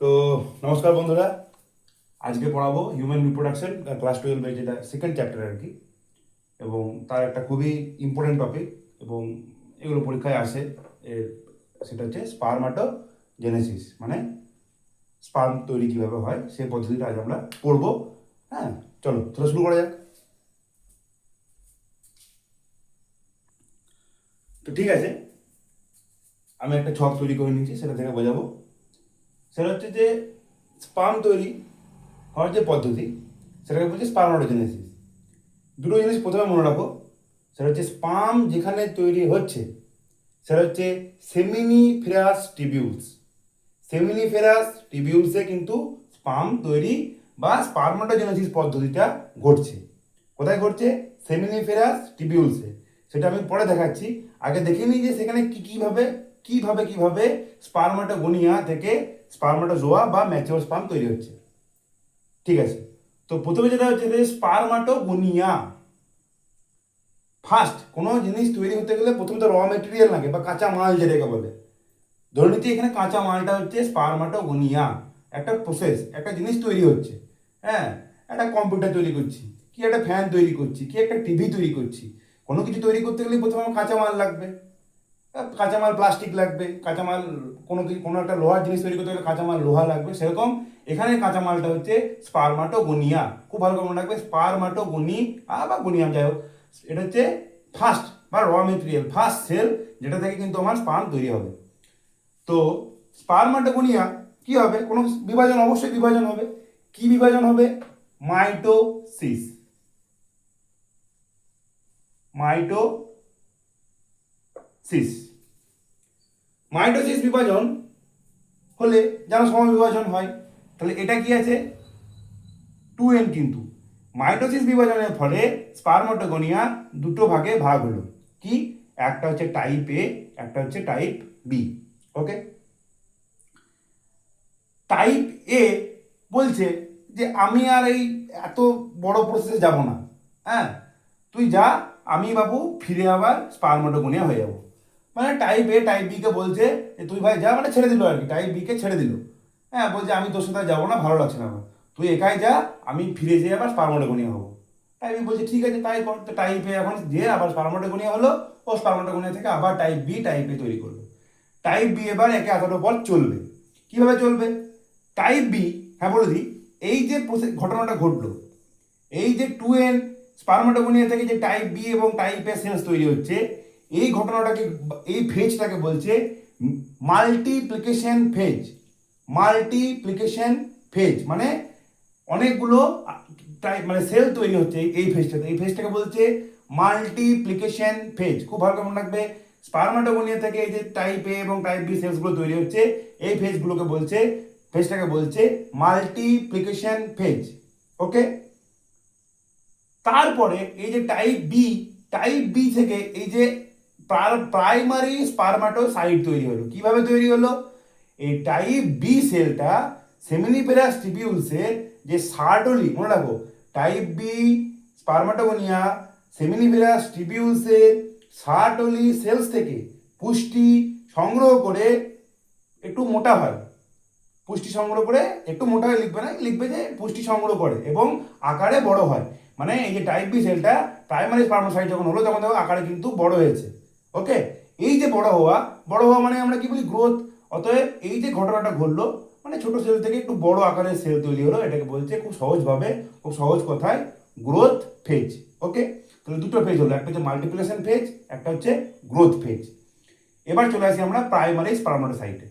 তো নমস্কার বন্ধুরা, আজকে পড়াবো হিউম্যান রিপ্রোডাকশন ক্লাস 12 যেটা সেকেন্ড চ্যাপ্টার আর কি। এবং তার একটা খুবই ইম্পর্টেন্ট টপিক এবং এগুলো পরীক্ষায় আসে। এর সেটা হচ্ছে স্পারমাটোজেনেসিস, মানে স্পার্ম তৈরি কীভাবে হয় সেই পদ্ধতিটা আজ আমরা পড়বো। হ্যাঁ, চলো তাহলে শুরু করা যাক। তো ঠিক আছে, আমি একটা ছক তৈরি করে নিচ্ছি, সেটা থেকে বোঝাবো। সেটা হচ্ছে যে স্পার্ম তৈরি হওয়ার যে পদ্ধতি সেটাকে বলছে স্পারমাটোজেনেসিস। দুটো জিনিস প্রথমে মনে রাখো, সেটা হচ্ছে স্পার্ম যেখানে তৈরি হচ্ছে সেটা হচ্ছে সেমিনিফেরাস টিবিউলস। সেমিনিফেরাস টিবিউলসে কিন্তু স্পার্ম তৈরি বা স্পারমাটোজেনেসিস পদ্ধতিটা ঘটছে। কোথায় ঘটছে? সেমিনিফেরাস টিবিউলসে। সেটা আমি পরে দেখাচ্ছি। আগে দেখে নিই যে সেখানে কিভাবে স্পারমাটোগোনিয়া থেকে স্পারমাটোজোয়া বা ম্যাচিওর স্পার্ম তৈরি হচ্ছে। ঠিক আছে, তো প্রথমে যেটা হচ্ছে যে স্পারমাটোগোনিয়া। ফার্স্ট কোনো জিনিস তৈরি হতে গেলে প্রথমে তো র মেটেরিয়াল লাগে বা কাঁচা মাল যেটাকে বলে। ধরে নিচ্ছি এখানে কাঁচা মালটা হচ্ছে স্পারমাটোগোনিয়া। একটা প্রসেস, একটা জিনিস তৈরি হচ্ছে। হ্যাঁ, একটা কম্পিউটার তৈরি করছি, কি একটা ফ্যান তৈরি করছি, কি একটা টিভি তৈরি করছি। কোনো কিছু তৈরি করতে গেলে প্রথমে আমার কাঁচা মাল লাগবে। কাঁচামাল প্লাস্টিক লাগবে, কাঁচামাল কোনো একটা লোহার জিনিস তৈরি করতে গেলে কাঁচামাল লোহা লাগবে। সেরকম এখানে কাঁচামালটা হচ্ছে স্পারমাটোগোনিয়া। খুব ভালো করে মনে রাখবে, স্পারমাটোগোনিয়া বা গোনিয়াম, যাই হোক, এটা হচ্ছে ফার্স্ট বা র মেটেরিয়াল, ফার্স্ট সেল, যেটা থেকে কিন্তু আমার স্পার্ম তৈরি হবে। তো স্পারমাটোগোনিয়া কি হবে? কোনো বিভাজন, অবশ্যই বিভাজন হবে। কি বিভাজন হবে? মাইটোসিস। মাইটোসিস মাইটোসিস বিভাজন হলে যেন সমবিভাজন হয়। তাহলে এটা কি আছে? 2n। কিন্তু মাইটোসিস বিভাজনের ফলে স্পারমাটোগোনিয়া দুটো ভাগে ভাগ হলো। কি? একটা হচ্ছে টাইপ এ, একটা হচ্ছে টাইপ বি। ওকে, টাইপ এ বলছে যে আমি আর এই এত বড় প্রসেসে যাব না। হ্যাঁ, তুই যা, আমি বাবু ফিরে আবার স্পারমাটোগোনিয়া হয়ে যাব। মানে টাইপ এ টাইপ বি কে বলছে যে তুই ভাই যা, মানে ছেড়ে দিল আর কি, টাইপ বি কে ছেড়ে দিল। হ্যাঁ, বলছে আমি তোর সাথে যাবো না, ভালো লাগছে না আমার, তুই একাই যা, আমি ফিরে যেয়ে আবার স্পারমাটোগোনিয়া হবো। টাইপ বি বলছে ঠিক আছে তাই কর। তো টাইপ এ এখন যে আবার স্পারমাটোগোনিয়া হলো, ও স্পারমাটোগোনিয়া থেকে আবার টাইপ বি টাইপ এ তৈরি করবে। টাইপ বি এবার একে এতটা পর চলবে। কিভাবে চলবে? টাইপ বি, হ্যাঁ বলে দিই, এই যে ঘটনাটা ঘটলো, এই যে 2n স্পারমাটোগোনিয়া থেকে যে টাইপ বি এবং টাইপ এ সেলস তৈরি হচ্ছে, এই ঘটনাটাকে, এই ফেজটাকে বলছে মাল্টিপ্লিকেশন ফেজ। মাল্টিপ্লিকেশন ফেজ মানে অনেকগুলো টাইপ, মানে সেল তৈরি হচ্ছে এই ফেজটাতে। এই ফেজটাকে বলছে মাল্টিপ্লিকেশন ফেজ। খুব ভালো করে মনে রাখবে, স্পারমাটোগোনিয়া থেকে এই যে টাইপ এ এবং টাইপ বি সেলসগুলো তৈরি হচ্ছে, এই ফেজটাকে বলছে মাল্টিপ্লিকেশন ফেজ। ওকে, তারপরে এই যে টাইপ বি থেকে এই যে প্রাইমারি স্পারমাটোসাইট তৈরি হলো। কিভাবে তৈরি হলো? এই টাইপ বি সেলটা সেমিনিফেরাস টিবিউলসের যে সার্টলি, মনে রাখো, টাইপ বি স্পারমাটোগোনিয়া সেমিনিফেরাস টিবিউলসের সার্টলি সেলস থেকে পুষ্টি সংগ্রহ করে একটু মোটা হয়। পুষ্টি সংগ্রহ করে একটু মোটা হয়ে লিখবে না, লিখবে যে পুষ্টি সংগ্রহ করে এবং আকারে বড় হয়। মানে এই যে টাইপ বি সেলটা প্রাইমারি স্পার্মোসাইট যখন হলো, তখন দেখো আকারে কিন্তু বড় হয়েছে। ওকে, এই যে বড় হওয়া মানে আমরা কি বলি? গ্রোথ। অতএব এই যে ঘটনাটা ঘটলো, মানে ছোট সেল থেকে একটু বড় আকারের সেল তৈরি হলো, এটাকে বলছে খুব সহজভাবে, খুব সহজ কথায়, গ্রোথ ফেজ। ওকে, তাহলে দুটো ফেজ হলো, একটা হচ্ছে মাল্টিপ্লিকেশন ফেজ, একটা হচ্ছে গ্রোথ ফেজ। এবার চলে আসি আমরা প্রাইমারি স্পার্মাটোসাইটে।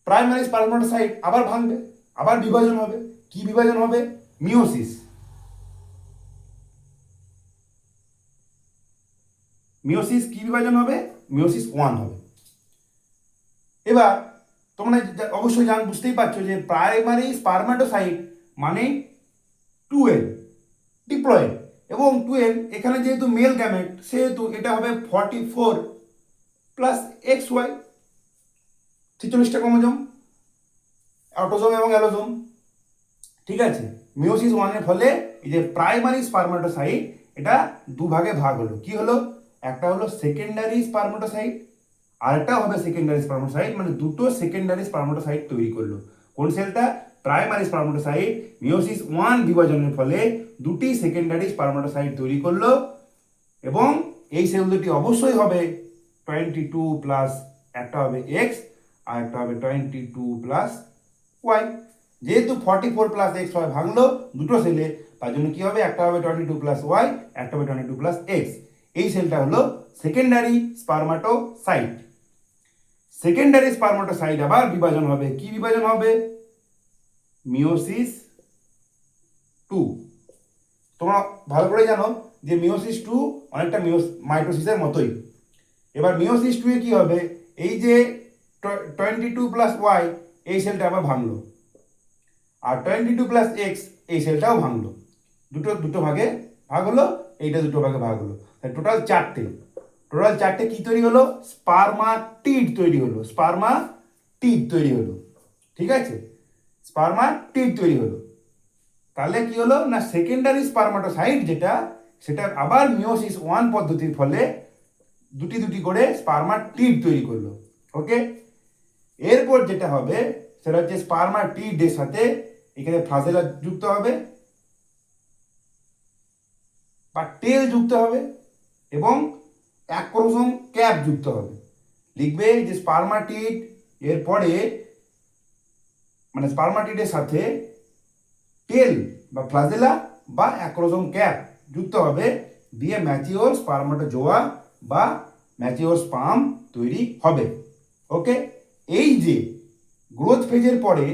প্রাইমারি স্পারমাটোসাইট আবার ভাঙবে, আবার বিভাজন হবে। কি বিভাজন হবে? মিওসিস। মিওসিস কি বিভাজন হবে? মিওসিস 1 হবে। এবার তোমরা অবশ্যই বুঝতেই পারছো যে প্রাইমারি স্পারমাটোসাইট মানে 2n ডিপ্লয়েড, এবং 2n এখানে যেহেতু মেল গ্যামেট, সেহেতু এটা হবে 44 প্লাস XY, 46টা ক্রোমোজোম, অটোজোম এবং অ্যালোজোম। ঠিক আছে, মিওসিস 1-এর ফলে এই যে প্রাইমারি স্পারমাটোসাইট, এটা দুভাগে ভাগ হলো। কি হলো? একটা হলো সেকেন্ডারি স্পারমাটোসাইট, আরেকটা হবে সেকেন্ডারি স্পারমাটোসাইট, মানে দুটো সেকেন্ডারি স্পারমাটোসাইট তৈরি করলো। কোন সেলটা? প্রাইমারি স্পারমাটোসাইট মিওসিস 1 বিভাজনের ফলে দুটি সেকেন্ডারি স্পারমাটোসাইট তৈরি করলো, এবং এই সেল দুটি অবশ্যই হবে 22 প্লাস একটা হবে এক্স আর একটা হবে 22 প্লাস ওয়াই। যেহেতু 44 প্লাস এক্স হয় ভাঙলো দুটো সেলে, তার জন্য কি হবে? একটা হবে 22 প্লাস ওয়াই, একটা হবে 22 প্লাস এক্স। এই সেলটা হলো সেকেন্ডারি স্পারমাটোসাইট। সেকেন্ডারি স্পারমাটোসাইট আবার বিভাজন হবে, কি বিভাজন হবে? মিওসিস 2। তোমরা ভালো করে জানো যে মিওসিস 2 অনেকটা মাইটোসিসের মতোই। এবার মিওসিস 2 এ কি হবে? এই যে 22 প্লাস ওয়াই এই সেলটা আবার ভাঙলো, আর 22 প্লাস এক্স এই সেলটাও ভাঙলো, দুটো দুটো ভাগে ভাগ হলো, এইটা দুটো ভাগে ভাগ হলো, টোটাল চারটে কি তৈরি হলো? স্পারমাটিড তৈরি হলো, স্পারমাটিড তৈরি হলো। ঠিক আছে, স্পারমাটিড তৈরি হলো। তাহলে কি হলো না, সেকেন্ডারি স্পারমাটোসাইট যেটা, সেটা আবার মিওসিস 1 পদ্ধতির ফলে দুটি দুটি করে স্পারমাটিড তৈরি করলো। ওকে, এরপর যেটা হবে সেটা হচ্ছে স্পারমাটিডের সাথে এখানে ফ্লাজেলা যুক্ত হবে বা টেল যুক্ত হবে এবং অ্যাক্রোসোম ক্যাপ যুক্ত হবে। লিখবে যে স্পারমাটিড এর পরে মানে স্পারমাটিডের সাথে টেল বা ফ্লাজেলা বা অ্যাক্রোসোম ক্যাপ যুক্ত হবে, দিয়ে ম্যাচিওর স্পারমাটোজোয়া বা ম্যাচিওর স্পার্ম তৈরি হবে। ওকে, এই যে গ্রোথ ফেজের পরে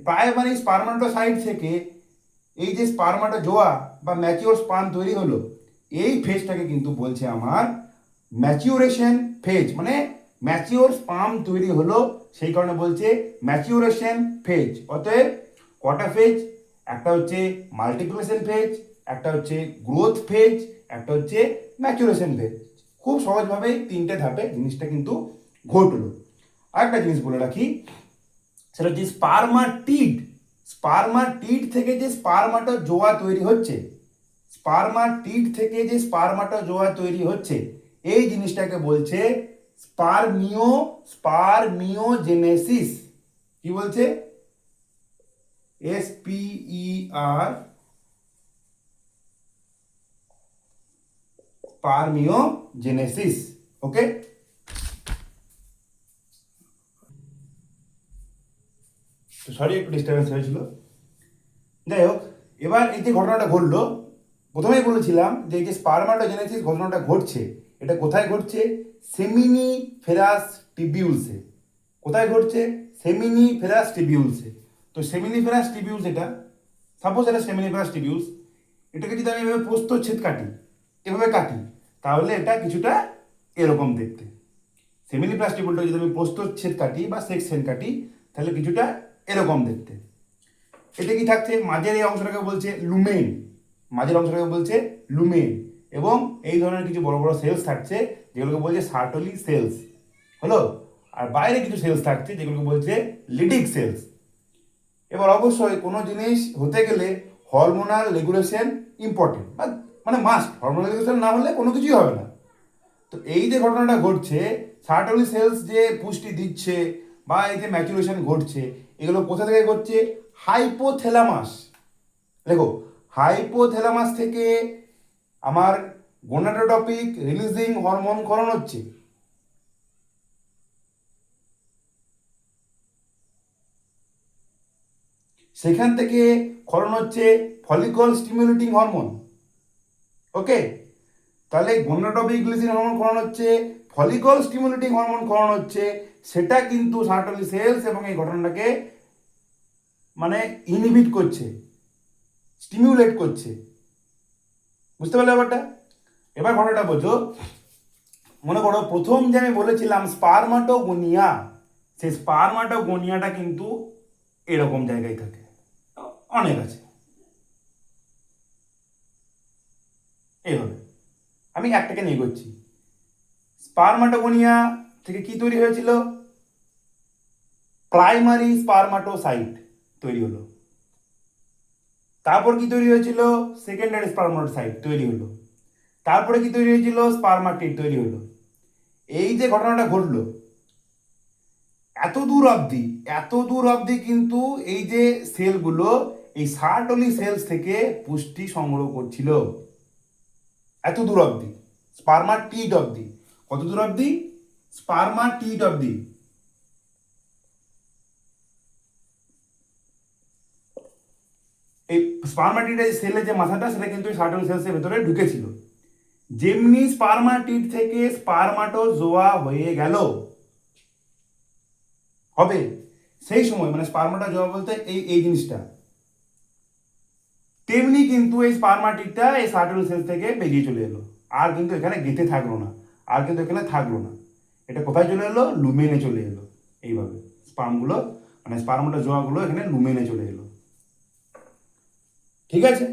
প্রাইমারি স্পারমাটোসাইট থেকে এই যে স্পারমাটোজোয়া বা ম্যাচিওর স্পার্ম তৈরি হলো, এই ফেজটাকে কিন্তু বলছে আমার ম্যাচিউরেশন ফেজ, মানে ম্যাচিওর স্পার্ম তৈরি হলো সেই কারণে বলছে ম্যাচিউরেশন ফেজ। অতএব কটা ফেজ? একটা হচ্ছে মাল্টিপ্লিকেশন ফেজ, একটা হচ্ছে গ্রোথ ফেজ, একটা হচ্ছে ম্যাচুরেশন ফেজ। খুব সহজভাবে তিনটে ধাপে জিনিসটা কিন্তু ঘটলো। আরেকটা জিনিস বলে রাখি, সেটা হচ্ছে স্পারমাটিড থেকে যে স্পারমাটোজোয়া তৈরি হচ্ছে, তৈরি হচ্ছে, এই জিনিসটাকে বলছে স্পারমিওজেনেসিস। কি বলছে? SPER, স্পারমিওজেনেসিস। ওকে, তো সরি একটু ডিস্টারবেন্স হয়েছিল। যাই হোক, এবার এই যে ঘটনাটা ঘটলো, প্রথমেই বলেছিলাম যে এই যে স্পারমাটোজেনেসিস ঘটনাটা ঘটছে, এটা কোথায় ঘটছে? সেমিনিফেরাস টিবিউলসে। কোথায় ঘটছে? সেমিনিফেরাস টিবিউলসে। তো সেমিনিফেরাস টিবিউলস এটা, সাপোজ এটা সেমিনিফেরাস টিবিউলস, এটাকে যদি আমি এভাবে প্রস্থচ্ছেদ কাটি, এভাবে কাটি, তাহলে এটা কিছুটা এরকম দেখতে। সেমিনিফেরাস টিবিউলটা যদি আমি প্রস্থচ্ছেদ কাটি বা সেকশন কাটি, তাহলে কিছুটা এরকম দেখতে। এটা কি থাকছে? মাঝের এই অংশটাকে বলছে লুমেন, এবং এই ধরনের কিছু বড় বড় সেলস থাকছে যেগুলোকে বলছে সার্টলি সেলস, হলো। আর বাইরে কিছু সেলস থাকছে যেগুলোকে বলছে লিডিক সেলস। এবার অবশ্যই কোনো জিনিস হতে গেলে হরমোনাল রেগুলেশন ইম্পর্টেন্ট, মানে মাস্ট। হরমোনাল রেগুলেশন না হলে কোনো কিছুই হবে না। তো এই যে ঘটনাটা ঘটছে, সার্টলি সেলস যে পুষ্টি দিচ্ছে বা এই যে ম্যাচুরেশন ঘটছে, এগুলো কোথা থেকে ঘটছে? হাইপোথ্যালামাস। দেখো, হাইপোথ্যালামাস থেকে আমার গোনাডোট্রপিক রিলিজিং হরমোন ক্ষরণ হচ্ছে। সেখান থেকে ক্ষরণ হচ্ছে ফলিকল স্টিমুলেটিং হরমোন। ওকে, তাহলে গোনাডোট্রপিক রিলিজিং হরমোন ক্ষরণ হচ্ছে, ফলিকল স্টিমুলেটিং হরমোন ক্ষরণ হচ্ছে, সেটা কিন্তু সার্টলি সেলস এবং এই ঘটনাটাকে মানে ইনহিবিট করছে, স্টিমুলেট করছে। বুঝতে পারলে ব্যাপারটা? এবার ঘটনাটা বোঝো। মনে করো প্রথম যে আমি বলেছিলাম স্পারমাটোগোনিয়া, সেই স্পারমাটোগোনিয়াটা কিন্তু এরকম জায়গায় থাকে, অনেক আছে এইভাবে। আমি একটাকে নিয়ে করছি। স্পারমাটোগোনিয়া থেকে কি তৈরি হয়েছিল? প্রাইমারি স্পারমাটোসাইট তৈরি হলো। তারপর কি তৈরি হয়েছিল? সেকেন্ডারি স্পারমাটোসাইট তৈরি হলো। তারপরে কি তৈরি হয়েছিল? স্পারমাটিড তৈরি হলো। এই যে ঘটনাটা ঘটলো, এত দূর অবধি কিন্তু এই যে সেলগুলো এই সার্টলি সেলস থেকে পুষ্টি সংগ্রহ করছিল, এত দূর অবধি, স্পার্মাটিড অবধি। কত দূর অবধি? স্পার্মাটিড অবধি। এই স্পার্মাটিডের সেলের যে মাথাটা সেটা কিন্তু সার্টলি সেলসের ভেতরে ঢুকেছিল। যেমনি স্পার্মাটিড থেকে স্পার্মাটোজোয়া হয়ে গেল, হবে সেই সময়, মানে স্পার্মাটোজোয়া বলতে এই এই জিনিসটা, তেমনি কিন্তু এই স্পার্মাটিডটা এই সার্টলি সেল থেকে বেরিয়ে চলে এলো, আর কিন্তু এখানে গেঁথে থাকলো না, আর কিন্তু এখানে থাকলো না। এটা কোথায় চলে এলো? লুমেনে চলে এলো। এইভাবে স্পার্মগুলো, মানে স্পার্মাটোজোয়াগুলো এখানে লুমেনে চলে এলো। ঠিক আছে,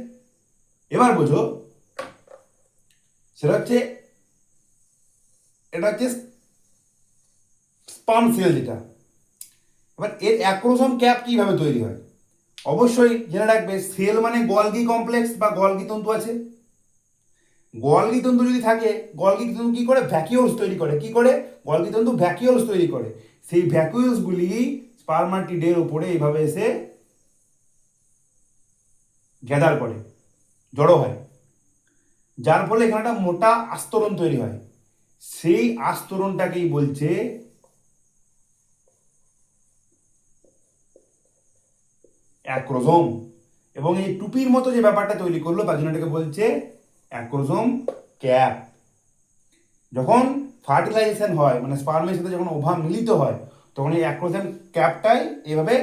এবার বোঝো, সেটা হচ্ছে, এটা হচ্ছে স্পার্ম সেল যেটা। এবার এর অ্যাক্রোসোম ক্যাপ কিভাবে তৈরি হয়? অবশ্যই জেনে রাখবে, সেল মানে গলগি কমপ্লেক্স বা গলগি তন্তু আছে। গলগি তন্তু যদি থাকে, গলগি তন্তু কি করে? ভ্যাকিউলস তৈরি করে। কি করে? গলগি তন্তু ভ্যাকিউলস তৈরি করে। সেই ভ্যাকিউলসগুলি স্পার্মাটিডের উপরে এইভাবে এসে গ্যাদার করে, জড়ো হয়, যার ফলে এখানে একটা মোটা আস্তরণ তৈরি হয়। সেই আস্তরণটাকেই বলছে অ্যাক্রোজোম। এবং এই টুপির মতো যে ব্যাপারটা তৈরি করলো তার জন্য এটাকে বলছে অ্যাক্রোজোম ক্যাপ। যখন ফার্টিলাইজেশন হয়, মানে স্পার্মের সাথে যখন ওভাম মিলিত হয়, তখন এই অ্যাক্রোজোম ক্যাপটাই এভাবে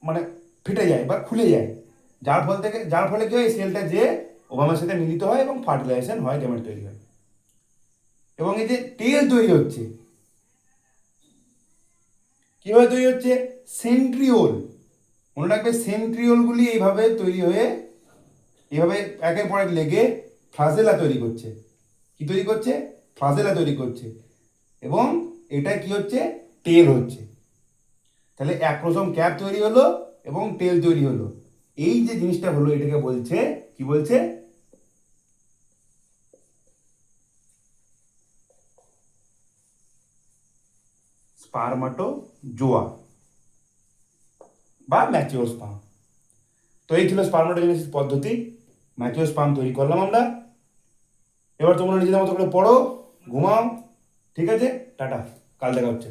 মানে ফেটে যায় বা খুলে যায়, যার ফলে কি হয়? সেলটা যে ওভামের সাথে মিলিত হয় এবং ফার্টিলাইজেশন হয়, গ্যামেট তৈরি হয়। এবং এই যে টেল তৈরি হচ্ছে, কিভাবে তৈরি হচ্ছে? সেন্ট্রিওল। মনে রাখবে, সেন্ট্রিওলগুলি এইভাবে তৈরি হয়ে এইভাবে একের পর এক লেগে ফ্লাজেলা তৈরি করছে। কি তৈরি করছে? ফ্লাজেলা তৈরি করছে। এবং এটা কি হচ্ছে? টেল হচ্ছে। তাহলে অ্যাক্রোসোম ক্যাপ তৈরি হলো এবং টেল তৈরি হলো। এই যে জিনিসটা হলো, এটাকে বলছে, কি বলছে? স্পার্মাটোজোয়া বা ম্যাচিওর স্পার্ম। তো এই ছিল স্পার্মাটোজেনেসিস পদ্ধতি। ম্যাচিওর স্পার্ম তৈরি করলাম আমরা। এবার তোমরা নিজেদের মতো করে পড়ো, ঘুমাও। ঠিক আছে, টাটা, কাল দেখা হচ্ছে।